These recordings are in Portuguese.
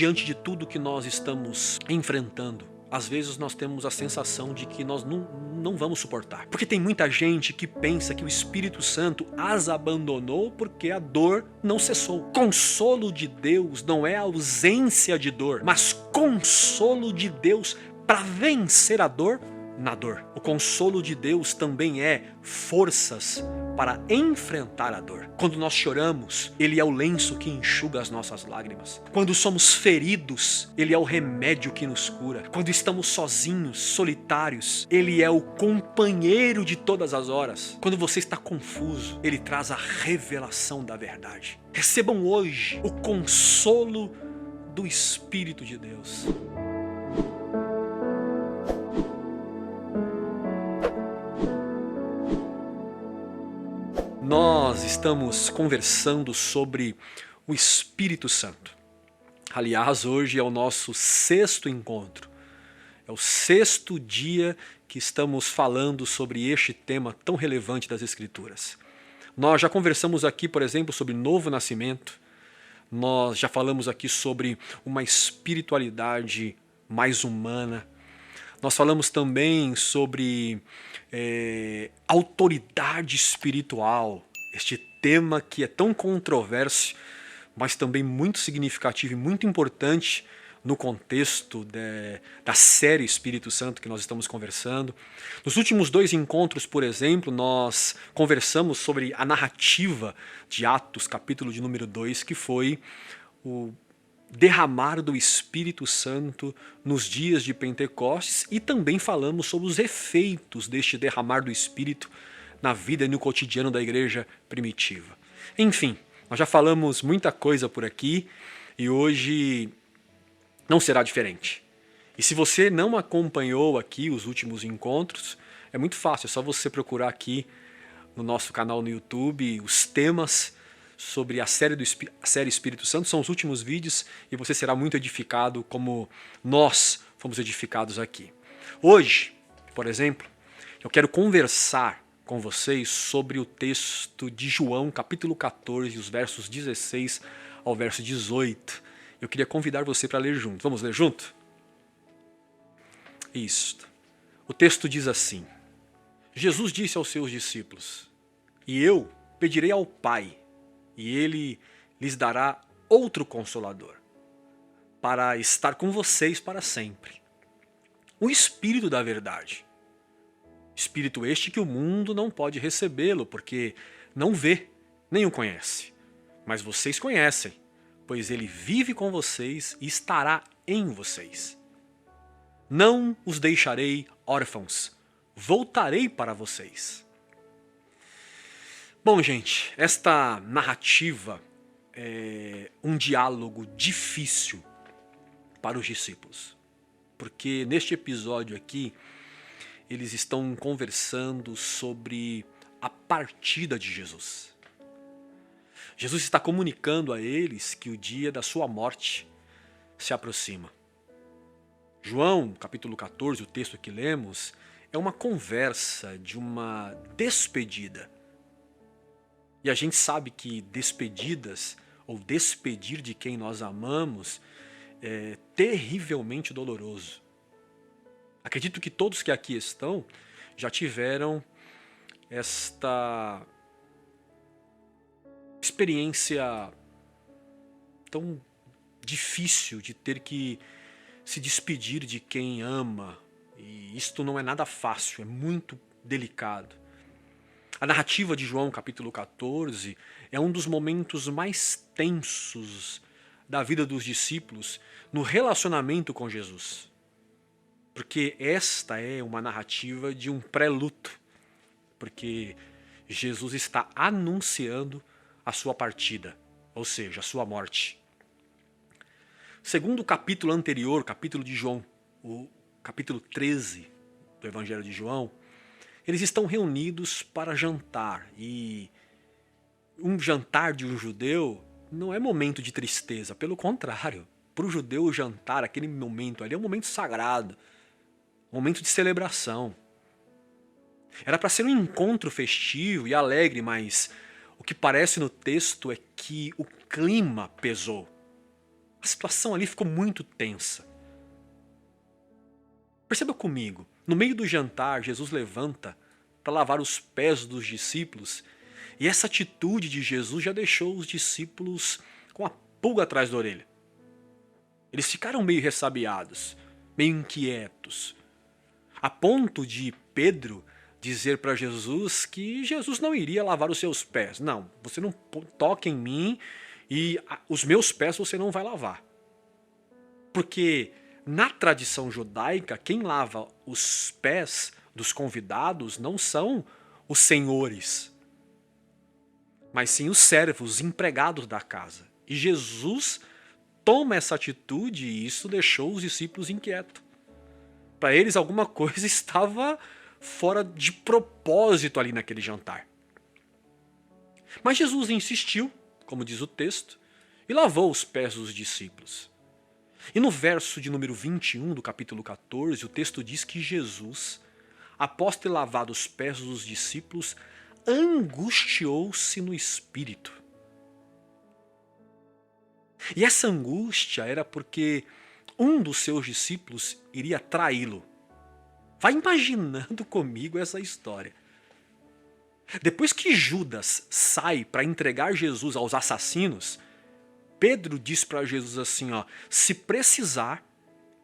diante de tudo que nós estamos enfrentando, às vezes nós temos a sensação de que nós não vamos suportar. Porque tem muita gente que pensa que o Espírito Santo as abandonou porque a dor não cessou. Consolo de Deus não é ausência de dor, mas consolo de Deus para vencer a dor na dor. O consolo de Deus também é forças para enfrentar a dor. Quando nós choramos, Ele é o lenço que enxuga as nossas lágrimas. Quando somos feridos, Ele é o remédio que nos cura. Quando estamos sozinhos, solitários, Ele é o companheiro de todas as horas. Quando você está confuso, Ele traz a revelação da verdade. Recebam hoje o consolo do Espírito de Deus. Nós estamos conversando sobre o Espírito Santo. Aliás, hoje é o nosso 6º encontro. É o 6º dia que estamos falando sobre este tema tão relevante das Escrituras. Nós já conversamos aqui, por exemplo, sobre novo nascimento. Nós já falamos aqui sobre uma espiritualidade mais humana. Nós falamos também sobre autoridade espiritual, este tema que é tão controverso, mas também muito significativo e muito importante no contexto da série Espírito Santo que nós estamos conversando. Nos últimos 2 encontros, por exemplo, nós conversamos sobre a narrativa de Atos, capítulo de número 2, que foi o derramar do Espírito Santo nos dias de Pentecostes, e também falamos sobre os efeitos deste derramar do Espírito na vida e no cotidiano da igreja primitiva. Enfim, nós já falamos muita coisa por aqui e hoje não será diferente. E se você não acompanhou aqui os últimos encontros, é muito fácil, é só você procurar aqui no nosso canal no YouTube os temas sobre a série Espírito Santo. São os últimos vídeos e você será muito edificado como nós fomos edificados aqui. Hoje, por exemplo, eu quero conversar com vocês sobre o texto de João, capítulo 14, os versos 16 ao verso 18. Eu queria convidar você para ler junto. Vamos ler junto? Isso. O texto diz assim: Jesus disse aos seus discípulos: "E eu pedirei ao Pai, e Ele lhes dará outro Consolador, para estar com vocês para sempre. O Espírito da verdade. Espírito este que o mundo não pode recebê-lo, porque não vê, nem o conhece. Mas vocês conhecem, pois Ele vive com vocês e estará em vocês. Não os deixarei órfãos, voltarei para vocês." Bom, gente, esta narrativa é um diálogo difícil para os discípulos, porque neste episódio aqui eles estão conversando sobre a partida de Jesus. Jesus está comunicando a eles que o dia da sua morte se aproxima. João, capítulo 14, o texto que lemos, é uma conversa de uma despedida. E a gente sabe que despedidas, ou despedir de quem nós amamos, é terrivelmente doloroso. Acredito que todos que aqui estão já tiveram esta experiência tão difícil de ter que se despedir de quem ama. E isto não é nada fácil, é muito delicado. A narrativa de João capítulo 14 é um dos momentos mais tensos da vida dos discípulos no relacionamento com Jesus. Porque esta é uma narrativa de um pré-luto. Porque Jesus está anunciando a sua partida, ou seja, a sua morte. Segundo o capítulo anterior, capítulo de João, o capítulo 13 do Evangelho de João, eles estão reunidos para jantar, e um jantar de um judeu não é momento de tristeza, pelo contrário. Para o judeu o jantar, aquele momento ali, é um momento sagrado, um momento de celebração. Era para ser um encontro festivo e alegre, mas o que parece no texto é que o clima pesou. A situação ali ficou muito tensa. Perceba comigo, no meio do jantar, Jesus levanta para lavar os pés dos discípulos, e essa atitude de Jesus já deixou os discípulos com a pulga atrás da orelha. Eles ficaram meio ressabiados, meio inquietos, a ponto de Pedro dizer para Jesus que Jesus não iria lavar os seus pés. Não, você não toca em mim e os meus pés você não vai lavar. Porque na tradição judaica, quem lava os pés dos convidados não são os senhores, mas sim os servos, os empregados da casa. E Jesus toma essa atitude e isso deixou os discípulos inquietos. Para eles alguma coisa estava fora de propósito ali naquele jantar. Mas Jesus insistiu, como diz o texto, e lavou os pés dos discípulos. E no verso de número 21 do capítulo 14, o texto diz que Jesus, após ter lavado os pés dos discípulos, angustiou-se no espírito. E essa angústia era porque um dos seus discípulos iria traí-lo. Vai imaginando comigo essa história. Depois que Judas sai para entregar Jesus aos assassinos, Pedro diz para Jesus assim, ó, se precisar,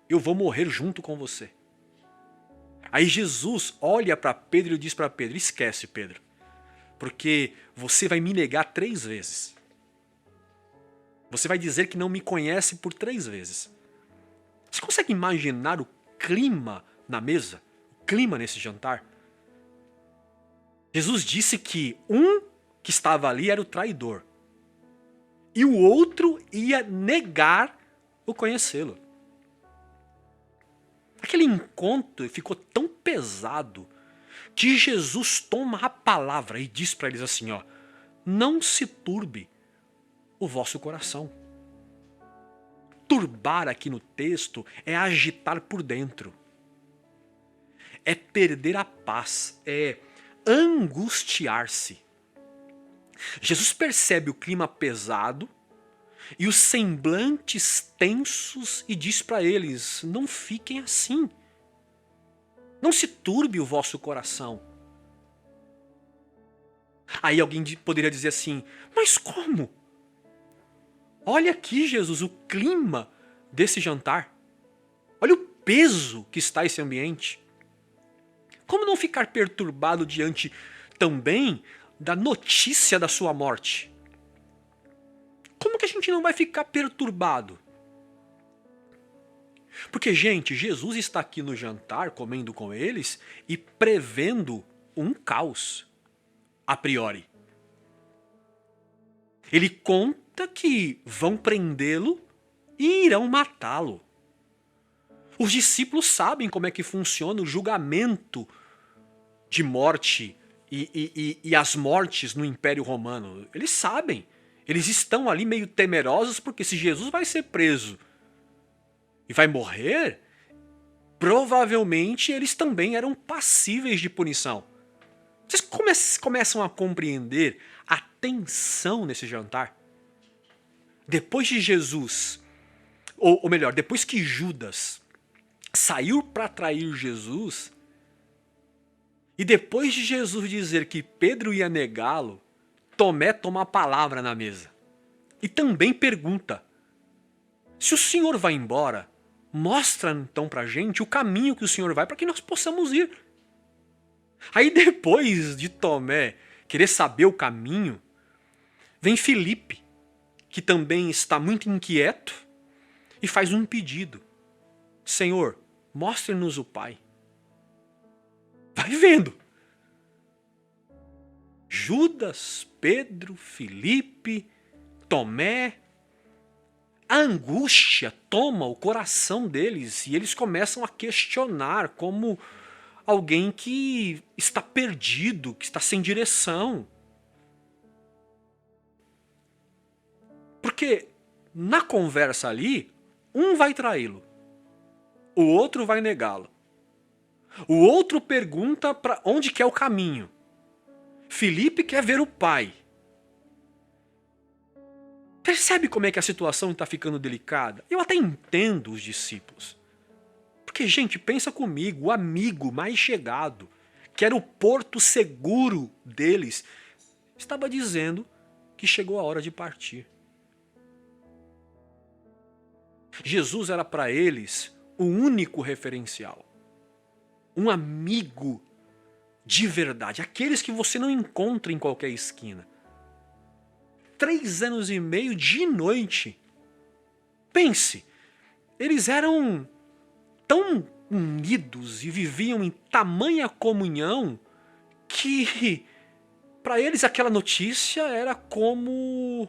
eu vou morrer junto com você. Aí Jesus olha para Pedro e diz para Pedro, esquece Pedro, porque você vai me negar 3 vezes. Você vai dizer que não me conhece por 3 vezes. Você consegue imaginar o clima na mesa? O clima nesse jantar? Jesus disse que um que estava ali era o traidor. E o outro ia negar o conhecê-lo. Aquele encontro ficou tão pesado que Jesus toma a palavra e diz para eles assim, ó, não se turbe o vosso coração. Turbar aqui no texto é agitar por dentro. É perder a paz, é angustiar-se. Jesus percebe o clima pesado e os semblantes tensos e diz para eles, não fiquem assim. Não se turbe o vosso coração. Aí alguém poderia dizer assim, mas como? Olha aqui, Jesus, o clima desse jantar. Olha o peso que está esse ambiente. Como não ficar perturbado diante também da notícia da sua morte? Como que a gente não vai ficar perturbado? Porque, gente, Jesus está aqui no jantar, comendo com eles e prevendo um caos, a priori. Ele conta que vão prendê-lo e irão matá-lo. Os discípulos sabem como é que funciona o julgamento de morte e as mortes no Império Romano. Eles sabem. Eles estão ali meio temerosos porque se Jesus vai ser preso e vai morrer, provavelmente eles também eram passíveis de punição. Vocês começam a compreender a tensão nesse jantar? Depois de Jesus, ou melhor, depois que Judas saiu para trair Jesus, e depois de Jesus dizer que Pedro ia negá-lo, Tomé toma a palavra na mesa. E também pergunta, se o Senhor vai embora, mostra então pra gente o caminho que o Senhor vai para que nós possamos ir. Aí depois de Tomé querer saber o caminho, vem Filipe, que também está muito inquieto, e faz um pedido. Senhor, mostre-nos o Pai. Vai vendo. Judas, Pedro, Filipe, Tomé, a angústia toma o coração deles e eles começam a questionar como alguém que está perdido, que está sem direção. Porque na conversa ali, um vai traí-lo, o outro vai negá-lo. O outro pergunta para onde que é o caminho. Filipe quer ver o Pai. Percebe como é que a situação está ficando delicada? Eu até entendo os discípulos. Porque, gente, pensa comigo, o amigo mais chegado, que era o porto seguro deles, estava dizendo que chegou a hora de partir. Jesus era para eles o único referencial. Um amigo de verdade. Aqueles que você não encontra em qualquer esquina. 3 anos e meio de noite. Pense, eles eram tão unidos e viviam em tamanha comunhão que para eles aquela notícia era como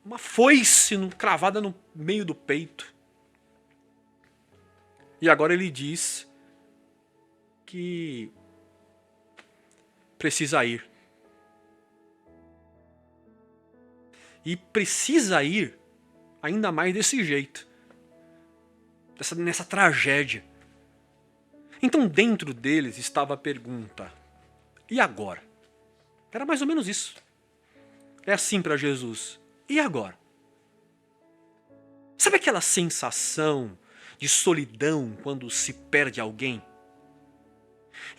uma foice cravada no meio do peito. E agora ele diz que precisa ir. E precisa ir ainda mais desse jeito. Nessa tragédia. Então dentro deles estava a pergunta: e agora? Era mais ou menos isso. É assim para Jesus. E agora? Sabe aquela sensação de solidão quando se perde alguém?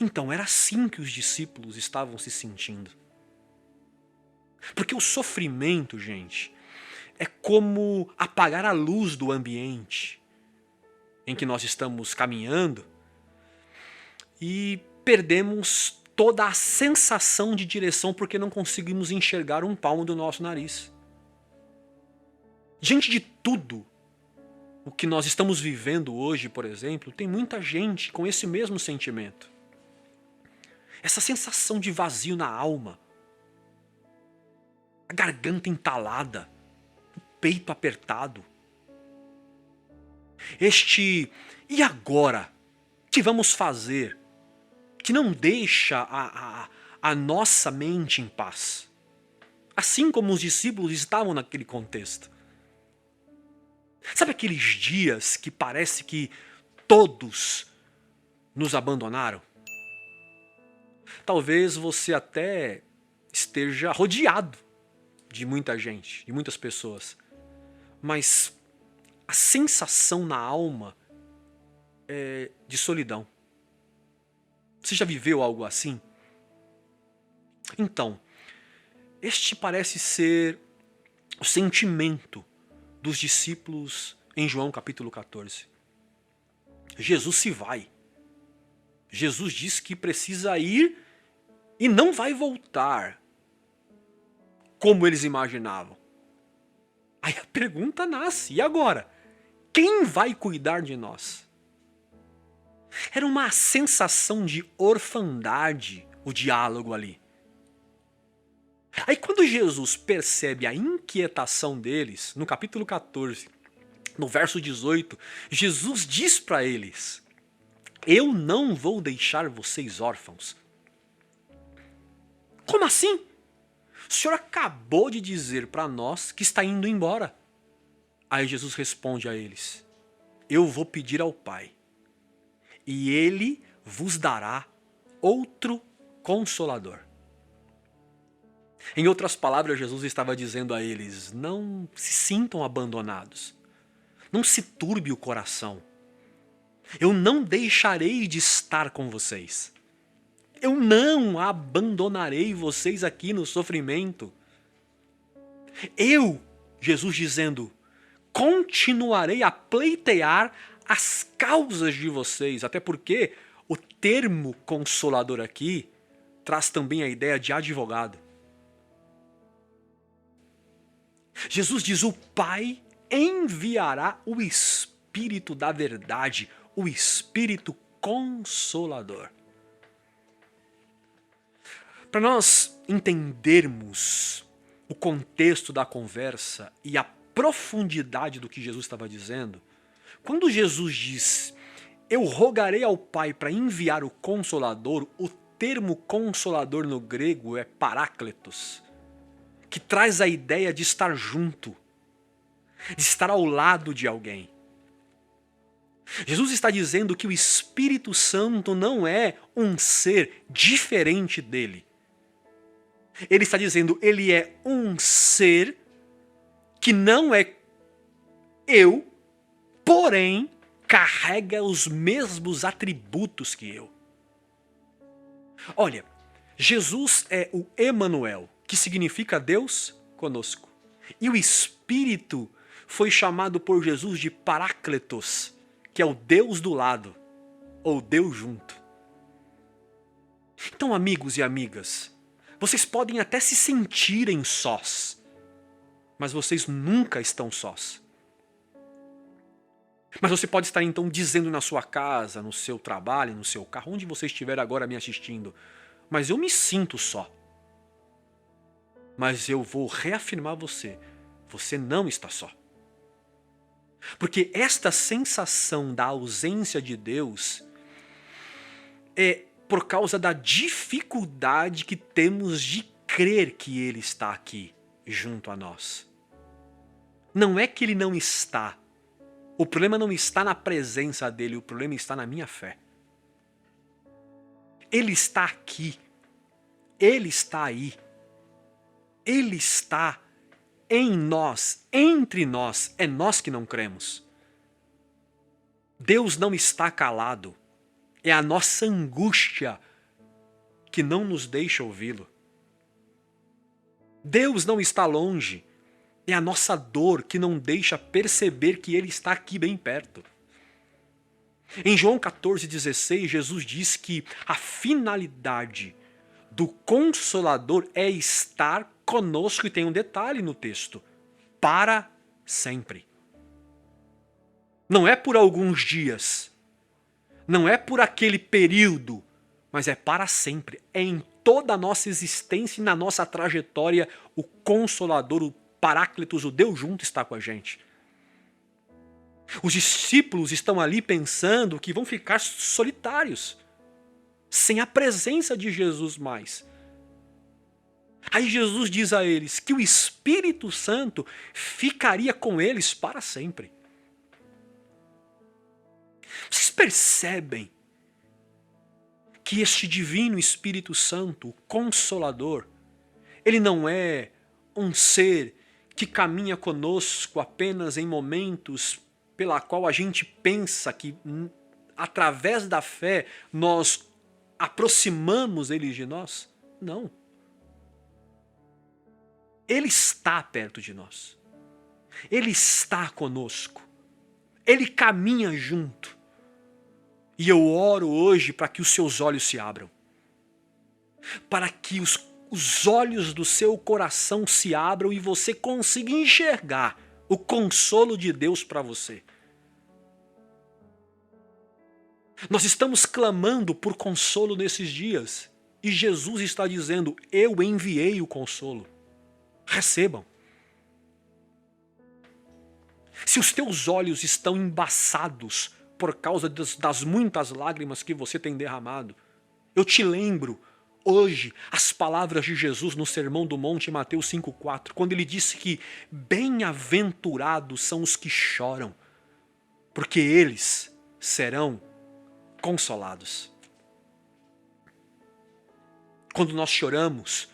Então era assim que os discípulos estavam se sentindo. Porque o sofrimento, gente, é como apagar a luz do ambiente em que nós estamos caminhando e perdemos toda a sensação de direção porque não conseguimos enxergar um palmo do nosso nariz. Diante de tudo o que nós estamos vivendo hoje, por exemplo, tem muita gente com esse mesmo sentimento. Essa sensação de vazio na alma, a garganta entalada, o peito apertado. E agora? O que vamos fazer? Que não deixa a nossa mente em paz. Assim como os discípulos estavam naquele contexto. Sabe aqueles dias que parece que todos nos abandonaram? Talvez você até esteja rodeado de muita gente, de muitas pessoas. Mas a sensação na alma é de solidão. Você já viveu algo assim? Então, este parece ser o sentimento dos discípulos em João capítulo 14. Jesus se vai. Jesus diz que precisa ir e não vai voltar como eles imaginavam. Aí a pergunta nasce: e agora? Quem vai cuidar de nós? Era uma sensação de orfandade o diálogo ali. Aí quando Jesus percebe a inquietação deles, no capítulo 14, no verso 18, Jesus diz para eles: eu não vou deixar vocês órfãos. Como assim? O Senhor acabou de dizer para nós que está indo embora. Aí Jesus responde a eles: eu vou pedir ao Pai, e Ele vos dará outro Consolador. Em outras palavras, Jesus estava dizendo a eles: não se sintam abandonados. Não se turbe o coração. Eu não deixarei de estar com vocês. Eu não abandonarei vocês aqui no sofrimento. Eu, Jesus dizendo, continuarei a pleitear as causas de vocês. Até porque o termo consolador aqui traz também a ideia de advogado. Jesus diz: o Pai enviará o Espírito da verdade, o Espírito Consolador. Para nós entendermos o contexto da conversa e a profundidade do que Jesus estava dizendo, quando Jesus diz: eu rogarei ao Pai para enviar o Consolador, o termo Consolador no grego é parácletos, que traz a ideia de estar junto, de estar ao lado de alguém. Jesus está dizendo que o Espírito Santo não é um ser diferente dele. Ele está dizendo, ele é um ser que não é eu, porém carrega os mesmos atributos que eu. Olha, Jesus é o Emanuel, que significa Deus conosco. E o Espírito foi chamado por Jesus de Parácletos, que é o Deus do lado, ou Deus junto. Então, amigos e amigas, vocês podem até se sentirem sós, mas vocês nunca estão sós. Mas você pode estar então dizendo na sua casa, no seu trabalho, no seu carro, onde você estiver agora me assistindo, mas eu me sinto só. Mas eu vou reafirmar você, você não está só. Porque esta sensação da ausência de Deus é por causa da dificuldade que temos de crer que Ele está aqui junto a nós. Não é que Ele não está. O problema não está na presença dEle, o problema está na minha fé. Ele está aqui. Ele está aí. Ele está em nós, entre nós. É nós que não cremos. Deus não está calado. É a nossa angústia que não nos deixa ouvi-lo. Deus não está longe. É a nossa dor que não deixa perceber que Ele está aqui bem perto. Em João 14,16, Jesus diz que a finalidade do Consolador é estar conosco, e tem um detalhe no texto, para sempre. Não é por alguns dias, não é por aquele período, mas é para sempre. É em toda a nossa existência e na nossa trajetória, o Consolador, o Paráclitos, o Deus junto está com a gente. Os discípulos estão ali pensando que vão ficar solitários, sem a presença de Jesus mais. Aí Jesus diz a eles que o Espírito Santo ficaria com eles para sempre. Vocês percebem que este divino Espírito Santo, o Consolador, ele não é um ser que caminha conosco apenas em momentos pela qual a gente pensa que através da fé nós aproximamos ele de nós? Não. Ele está perto de nós. Ele está conosco. Ele caminha junto. E eu oro hoje para que os seus olhos se abram. Para que os olhos do seu coração se abram e você consiga enxergar o consolo de Deus para você. Nós estamos clamando por consolo nesses dias. E Jesus está dizendo, eu enviei o consolo. Recebam. Se os teus olhos estão embaçados por causa das muitas lágrimas que você tem derramado, eu te lembro hoje as palavras de Jesus no Sermão do Monte, Mateus 5,4, quando ele disse que bem-aventurados são os que choram, porque eles serão consolados. Quando nós choramos,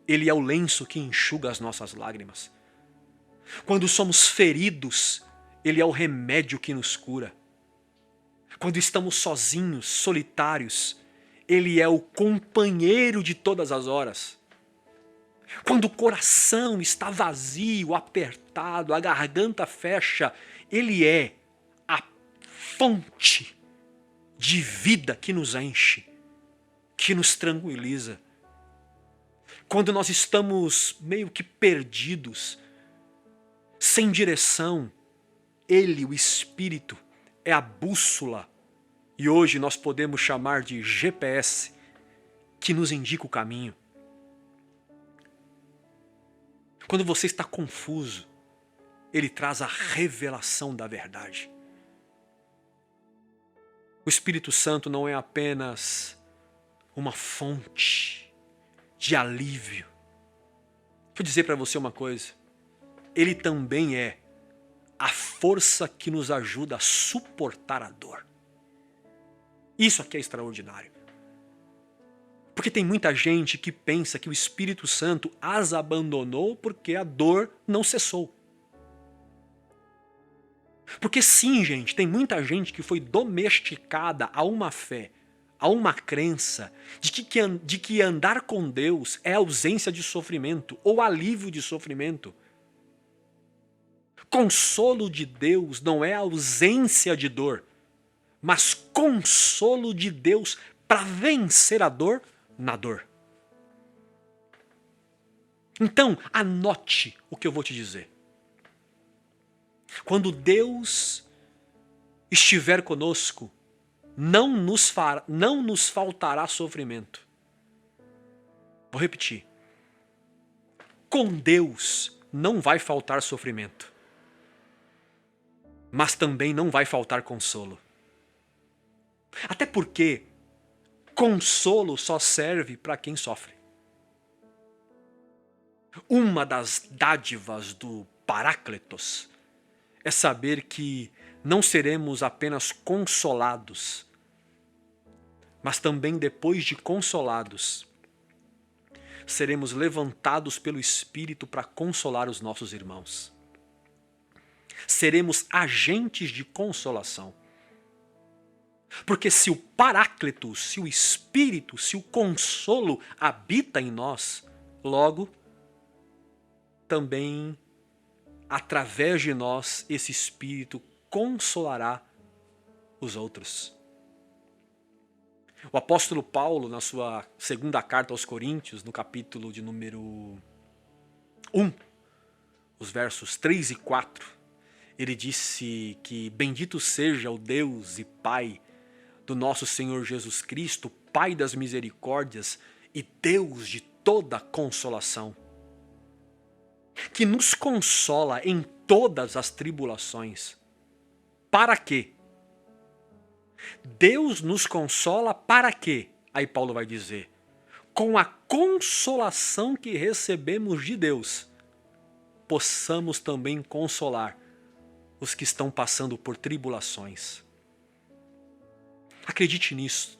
Ele é o lenço que enxuga as nossas lágrimas. Quando somos feridos, Ele é o remédio que nos cura. Quando estamos sozinhos, solitários, Ele é o companheiro de todas as horas. Quando o coração está vazio, apertado, a garganta fecha, Ele é a fonte de vida que nos enche, que nos tranquiliza. Quando nós estamos meio que perdidos, sem direção, Ele, o Espírito, é a bússola. E hoje nós podemos chamar de GPS, que nos indica o caminho. Quando você está confuso, Ele traz a revelação da verdade. O Espírito Santo não é apenas uma fonte de alívio. Vou dizer para você uma coisa. Ele também é a força que nos ajuda a suportar a dor. Isso aqui é extraordinário. Porque tem muita gente que pensa que o Espírito Santo as abandonou porque a dor não cessou. Porque sim, gente, tem muita gente que foi domesticada a uma fé, a uma crença de que andar com Deus é ausência de sofrimento ou alívio de sofrimento. Consolo de Deus não é ausência de dor, mas consolo de Deus para vencer a dor na dor. Então, anote o que eu vou te dizer. Quando Deus estiver conosco, não nos faltará sofrimento. Vou repetir. Com Deus não vai faltar sofrimento. Mas também não vai faltar consolo. Até porque consolo só serve para quem sofre. Uma das dádivas do Paráclitos é saber que não seremos apenas consolados, mas também depois de consolados, seremos levantados pelo Espírito para consolar os nossos irmãos. Seremos agentes de consolação. Porque se o Paráclito, se o Espírito, se o consolo habita em nós, logo, também, através de nós, esse Espírito consolará os outros. O apóstolo Paulo, na sua segunda carta aos Coríntios, no capítulo de número 1, os versos 3 e 4, ele disse que bendito seja o Deus e Pai do nosso Senhor Jesus Cristo, Pai das misericórdias e Deus de toda consolação, que nos consola em todas as tribulações. Para quê? Deus nos consola para quê? Aí Paulo vai dizer, com a consolação que recebemos de Deus, possamos também consolar os que estão passando por tribulações. Acredite nisso.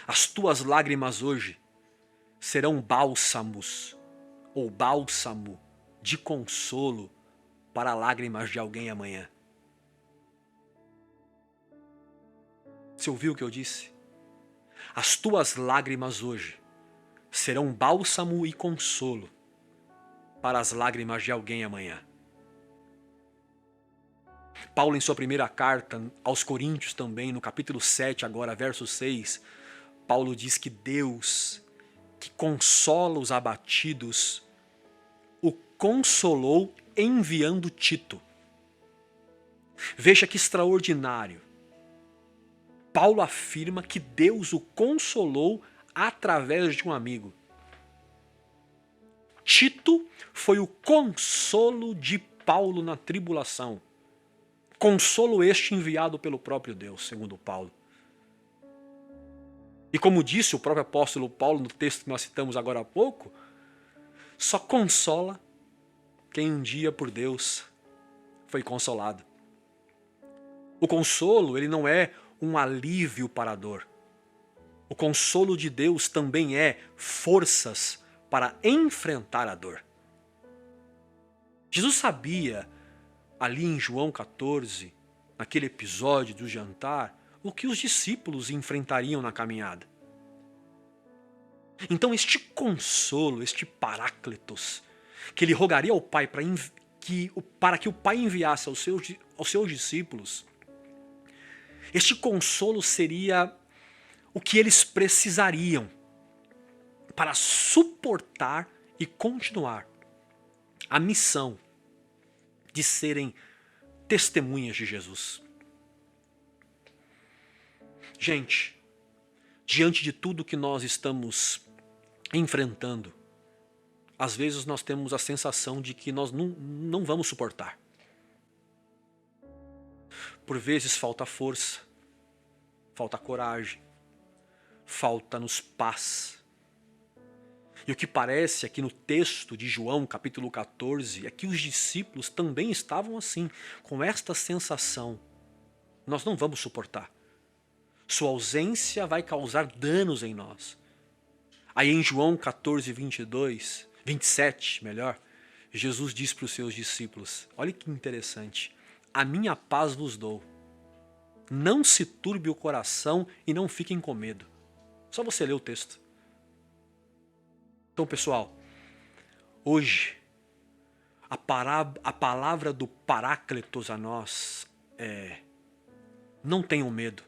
As tuas lágrimas hoje serão bálsamos ou bálsamo de consolo para lágrimas de alguém amanhã. Você ouviu o que eu disse? As tuas lágrimas hoje serão bálsamo e consolo para as lágrimas de alguém amanhã. Paulo, em sua primeira carta aos Coríntios também, no capítulo 7, agora, verso 6, Paulo diz que Deus, que consola os abatidos, o consolou enviando Tito. Veja que extraordinário. Paulo afirma que Deus o consolou através de um amigo. Tito foi o consolo de Paulo na tribulação. Consolo este enviado pelo próprio Deus, segundo Paulo. E como disse o próprio apóstolo Paulo no texto que nós citamos agora há pouco, só consola quem um dia por Deus foi consolado. O consolo, ele não é um alívio para a dor. O consolo de Deus também é forças para enfrentar a dor. Jesus sabia, ali em João 14, naquele episódio do jantar, o que os discípulos enfrentariam na caminhada. Então este consolo, este Paráclitos, que ele rogaria ao Pai para que o Pai enviasse aos seus discípulos, este consolo seria o que eles precisariam para suportar e continuar a missão de serem testemunhas de Jesus. Gente, diante de tudo que nós estamos enfrentando, às vezes nós temos a sensação de que nós não vamos suportar. Por vezes falta força, falta coragem, falta-nos paz. E o que parece aqui no texto de João, capítulo 14, é que os discípulos também estavam assim, com esta sensação. Nós não vamos suportar. Sua ausência vai causar danos em nós. Aí em João 14, 27, melhor, Jesus diz para os seus discípulos, olha que interessante, a minha paz vos dou. Não se turbe o coração e não fiquem com medo. Só você ler o texto. Então, pessoal, hoje, a palavra do Paráclitos a nós é: não tenham medo.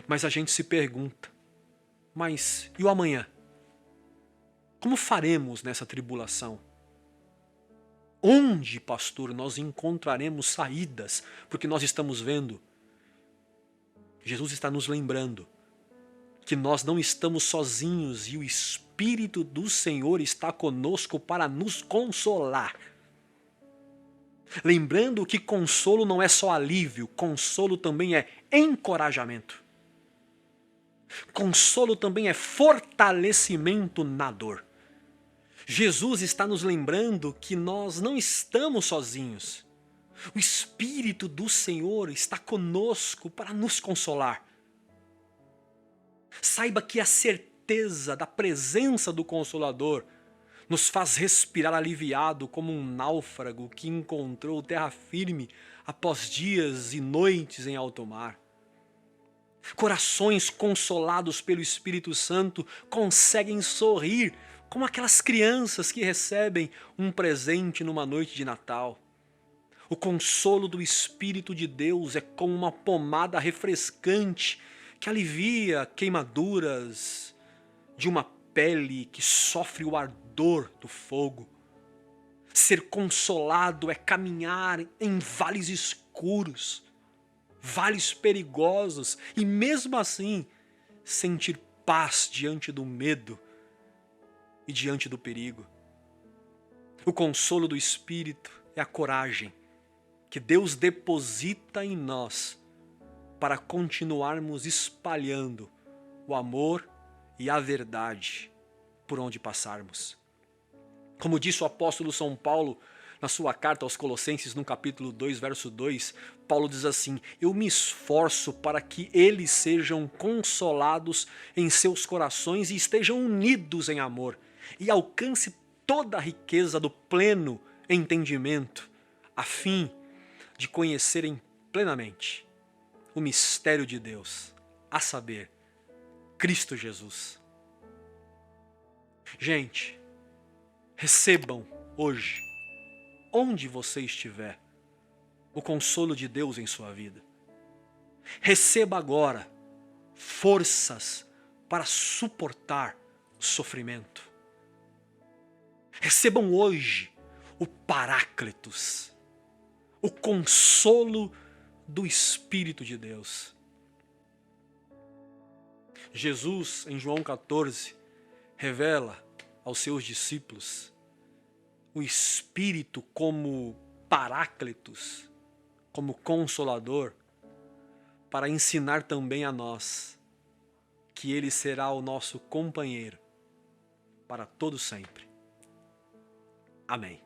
Mas a gente se pergunta, mas e o amanhã? Como faremos nessa tribulação? Onde, pastor, nós encontraremos saídas? Porque nós estamos vendo, Jesus está nos lembrando que nós não estamos sozinhos e o Espírito do Senhor está conosco para nos consolar. Lembrando que consolo não é só alívio, consolo também é encorajamento. Consolo também é fortalecimento na dor. Jesus está nos lembrando que nós não estamos sozinhos. O Espírito do Senhor está conosco para nos consolar. Saiba que a certeza da presença do Consolador nos faz respirar aliviado como um náufrago que encontrou terra firme após dias e noites em alto mar. Corações consolados pelo Espírito Santo conseguem sorrir como aquelas crianças que recebem um presente numa noite de Natal. O consolo do Espírito de Deus é como uma pomada refrescante que alivia queimaduras de uma pele que sofre o ardor do fogo. Ser consolado é caminhar em vales escuros, vales perigosos e mesmo assim sentir paz diante do medo e diante do perigo. O consolo do Espírito é a coragem que Deus deposita em nós para continuarmos espalhando o amor e a verdade por onde passarmos. Como disse o apóstolo São Paulo na sua carta aos Colossenses, no capítulo 2, verso 2, Paulo diz assim: eu me esforço para que eles sejam consolados em seus corações e estejam unidos em amor, e alcance toda a riqueza do pleno entendimento, a fim de conhecerem plenamente o mistério de Deus, a saber, Cristo Jesus. Gente, recebam hoje, onde você estiver, o consolo de Deus em sua vida. Receba agora forças para suportar o sofrimento. Recebam hoje o Paráclitos, o consolo do Espírito de Deus. Jesus, em João 14, revela aos seus discípulos o Espírito como Paráclitos, como Consolador, para ensinar também a nós que Ele será o nosso companheiro para todo sempre. Amém.